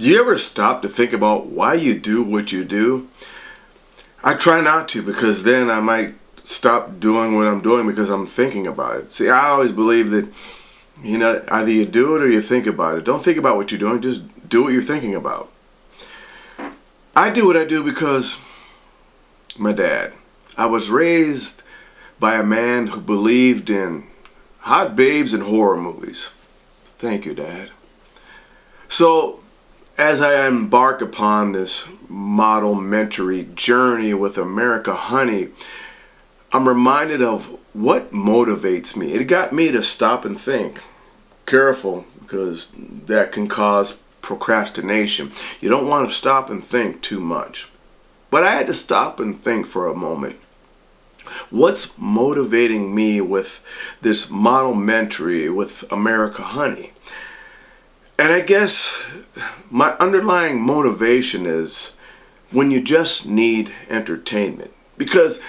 Do you ever stop to think about why you do what you do? I try not to, because then I might stop doing what I'm doing because I'm thinking about it. See, I always believe that, either you do it or you think about it. Don't think about what you're doing, just do what you're thinking about. I do what I do because my dad. I was raised by a man who believed in hot babes and horror movies. Thank you, Dad. So, as I embark upon this model-mentory journey with America Honey, I'm reminded of what motivates me. It got me to stop and think. Careful, because that can cause procrastination. You don't want to stop and think too much. But I had to stop and think for a moment. What's motivating me with this model mentoring with America Honey? And I guess my underlying motivation is when you just need entertainment. Because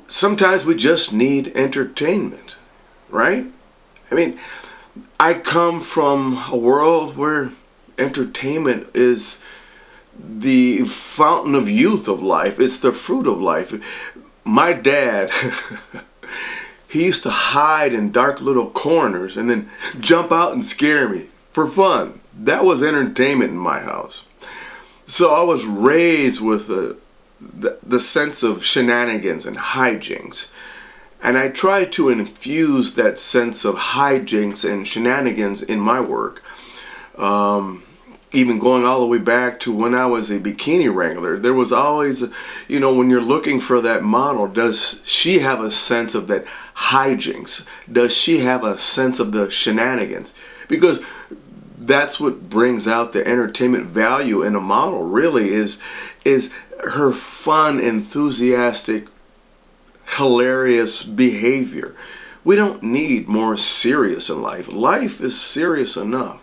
sometimes we just need entertainment, right? I mean, I come from a world where entertainment is the fountain of youth of life. It's the fruit of life. My dad, he used to hide in dark little corners and then jump out and scare me for fun. That was entertainment in my house. So I was raised with the sense of shenanigans and hijinks. And I try to infuse that sense of hijinks and shenanigans in my work. Even going all the way back to when I was a bikini wrangler, there was always, when you're looking for that model, does she have a sense of that hijinks? Does she have a sense of the shenanigans? Because that's what brings out the entertainment value in a model, really, is her fun, enthusiastic, hilarious behavior. We don't need more serious in life. Life is serious enough.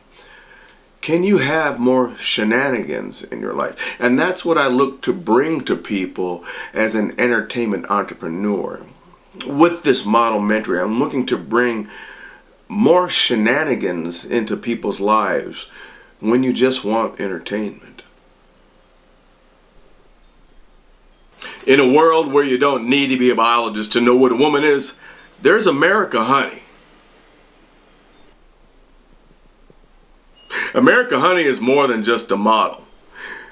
Can you have more shenanigans in your life? And that's what I look to bring to people as an entertainment entrepreneur. With this model mentoring, I'm looking to bring more shenanigans into people's lives when you just want entertainment. In a world where you don't need to be a biologist to know what a woman is, there's America Honey. America Honey is more than just a model.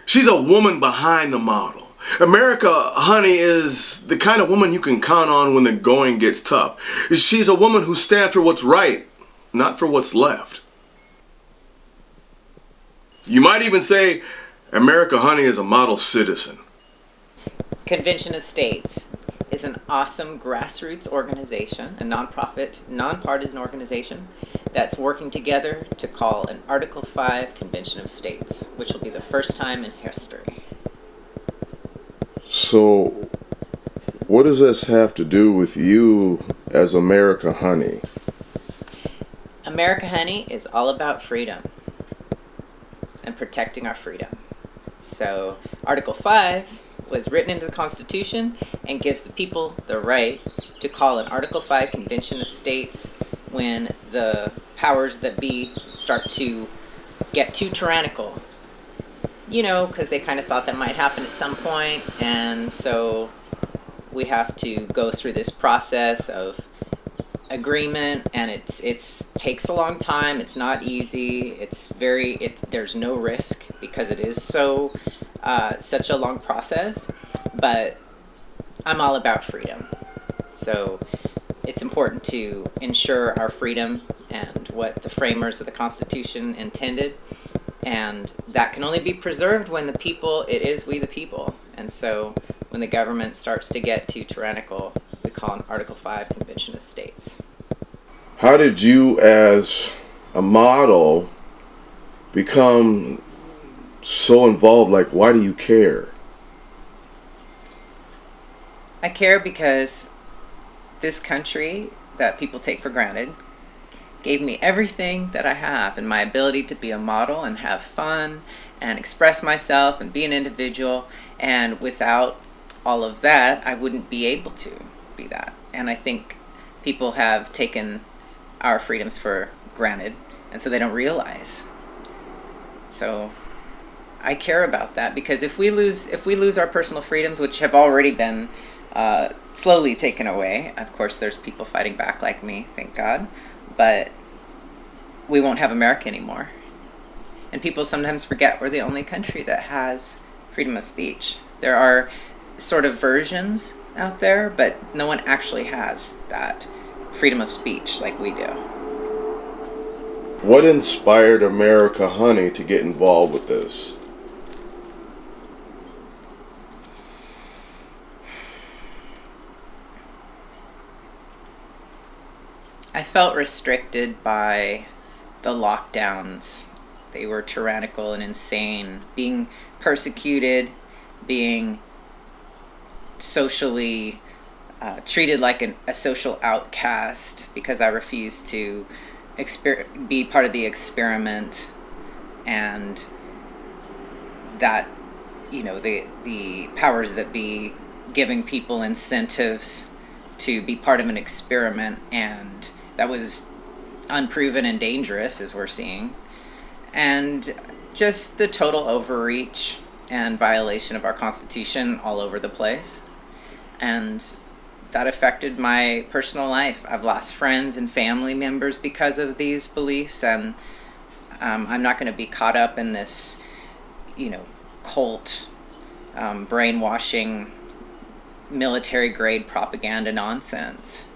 She's a woman behind the model. America Honey is the kind of woman you can count on when the going gets tough. She's a woman who stands for what's right, not for what's left. You might even say America Honey is a model citizen. Convention of States is an awesome grassroots organization, a nonprofit, nonpartisan organization that's working together to call an Article 5 Convention of States, which will be the first time in history. So, what does this have to do with you as America Honey? America Honey is all about freedom and protecting our freedom. So, Article 5 was written into the Constitution and gives the people the right to call an Article 5 Convention of States when the powers that be start to get too tyrannical. Because they kind of thought that might happen at some point, and so we have to go through this process of agreement, and it takes a long time. It's not easy. There's no risk because it is such a long process, but I'm all about freedom. So it's important to ensure our freedom and what the framers of the Constitution intended, and that can only be preserved when it is we the people. And so when the government starts to get too tyrannical, we call an Article 5 Convention of States. How did you, as a model, become so involved? Why do you care? I care because this country that people take for granted gave me everything that I have, and my ability to be a model and have fun and express myself and be an individual. And without all of that, I wouldn't be able to be that. And I think people have taken our freedoms for granted, and so they don't realize. So I care about that, because if we lose our personal freedoms, which have already been slowly taken away, of course there's people fighting back like me, thank God, but we won't have America anymore. And people sometimes forget we're the only country that has freedom of speech. There are sort of versions out there, but no one actually has that freedom of speech like we do. What inspired America Honey to get involved with this? I felt restricted by the lockdowns. They were tyrannical and insane. Being persecuted, being socially treated like a social outcast because I refused to be part of the experiment, and that, the powers that be giving people incentives to be part of an experiment, and that was unproven and dangerous, as we're seeing, and just the total overreach and violation of our Constitution all over the place. And that affected my personal life. I've lost friends and family members because of these beliefs, and I'm not going to be caught up in this, cult, brainwashing, military-grade propaganda nonsense.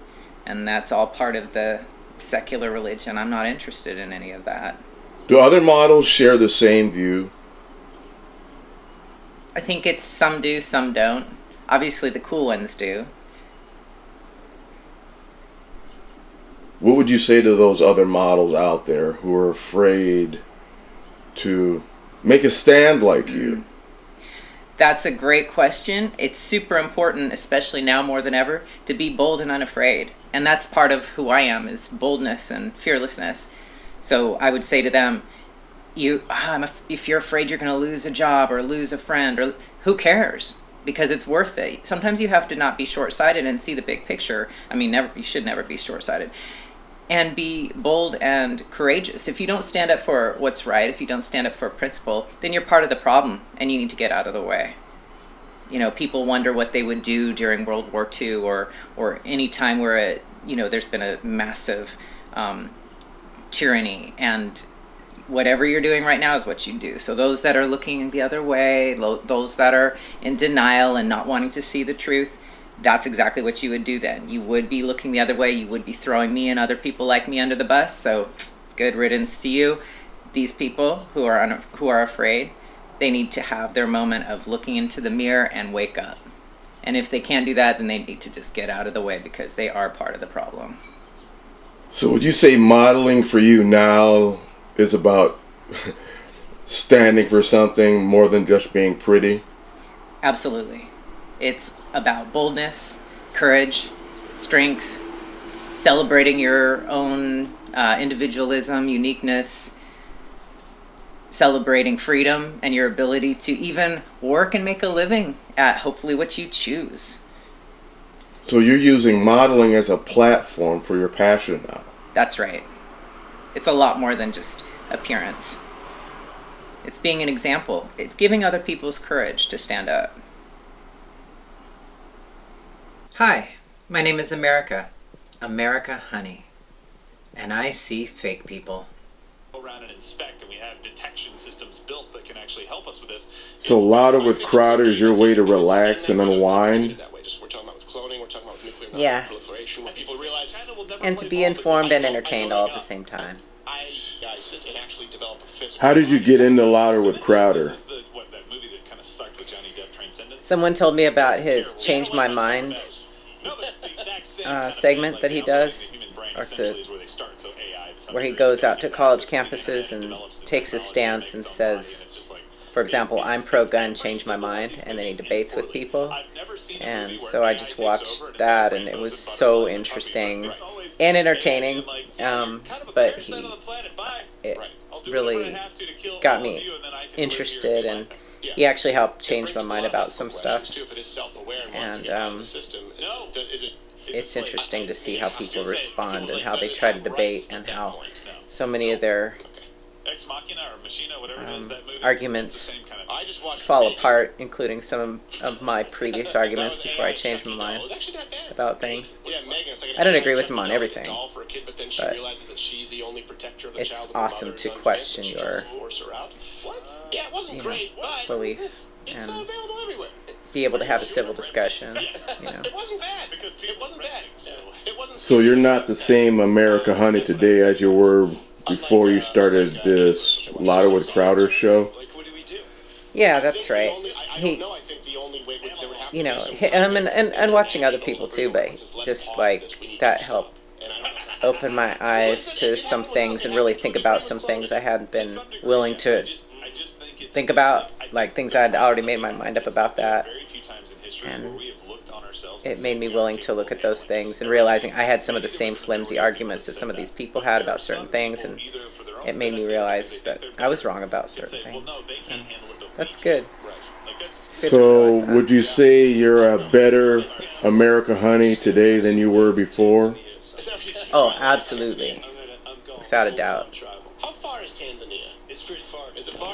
And that's all part of the secular religion. I'm not interested in any of that. Do other models share the same view? I think it's some do, some don't. Obviously the cool ones do. What would you say to those other models out there who are afraid to make a stand like you? That's a great question. It's super important, especially now more than ever, to be bold and unafraid. And that's part of who I am, is boldness and fearlessness. So I would say to them, if you're afraid you're going to lose a job or lose a friend, or who cares? Because it's worth it. Sometimes you have to not be short-sighted and see the big picture. I mean, you should never be short-sighted. And be bold and courageous. If you don't stand up for what's right, if you don't stand up for a principle, then you're part of the problem, and you need to get out of the way. People wonder what they would do during World War II or any time where there's been a massive tyranny, and whatever you're doing right now is what you do. So those that are looking the other way, those that are in denial and not wanting to see the truth, that's exactly what you would do then. You would be looking the other way. You would be throwing me and other people like me under the bus. So good riddance to you. These people who are afraid, they need to have their moment of looking into the mirror and wake up. And if they can't do that, then they need to just get out of the way, because they are part of the problem. So would you say modeling for you now is about standing for something more than just being pretty? Absolutely. It's about boldness, courage, strength, celebrating your own individualism, uniqueness, celebrating freedom and your ability to even work and make a living at hopefully what you choose. So you're using modeling as a platform for your passion now? That's right. It's a lot more than just appearance. It's being an example. It's giving other people's courage to stand up. Hi, my name is America Honey, and I see fake people. Around and inspect, and we have detection systems built that can actually help us with this. So Louder with Crowder is your way to relax and unwind? We're talking about with cloning, we're talking about with nuclear proliferation. When people realize China will never And to be informed and entertained all at the same time. I sit and actually develop a physical. How did you get into Louder with Crowder? This is that movie that kind of sucked with Johnny Depp, Transcendence. Someone told me about his Change My Mind segment that he does, where he goes out to college campuses and takes a stance and says, for example, I'm pro-gun, change my mind, and then he debates with people. And so I just watched that, and it was so interesting and entertaining, but it really got me interested, and he actually helped change my mind about some stuff. And it's interesting to see how people respond and how they try to debate, and how so many of their Ex Machina or Machina, whatever it is, that movie. Arguments It's the same kind of I just watched fall Megan. apart, including some of my previous arguments That was before I AI changed my Chucky doll. It mind was actually not bad. about things. Yeah, Megan, it's like an I don't AI agree with Chucky him on doll, everything, like a doll for a kid, but then she but realizes that she's the only protector of the it's child. and the awesome mother is to unfit, question but she your tries to force her out. What? Yeah, it wasn't great, but beliefs it's and available everywhere. be able to have a civil discussion. You know, It wasn't bad because it wasn't bad. It wasn't. So you're not the same America Honey today as you were before you started this Louder with Crowder show? like, what do we do? yeah, that's right. I He, don't know. I think the only way there would have to you know, be some and watching other people too, but just like that helped open my eyes to some things and really think about some things I hadn't been willing to I just think it's think about, like things I'd already made my mind up about that. very few times in history And where we have looked on ourselves. It made me willing to look at those things and realizing I had some of the same flimsy arguments that some of these people had about certain things, and it made me realize that I was wrong about certain Well, things. no, they can't handle it, but That's we good. can. Like that's It's good to So realize that. would you say you're a better America Honey today than you were before? Oh, absolutely. Without a doubt. How far is Tanzania? It's pretty far. Is it far?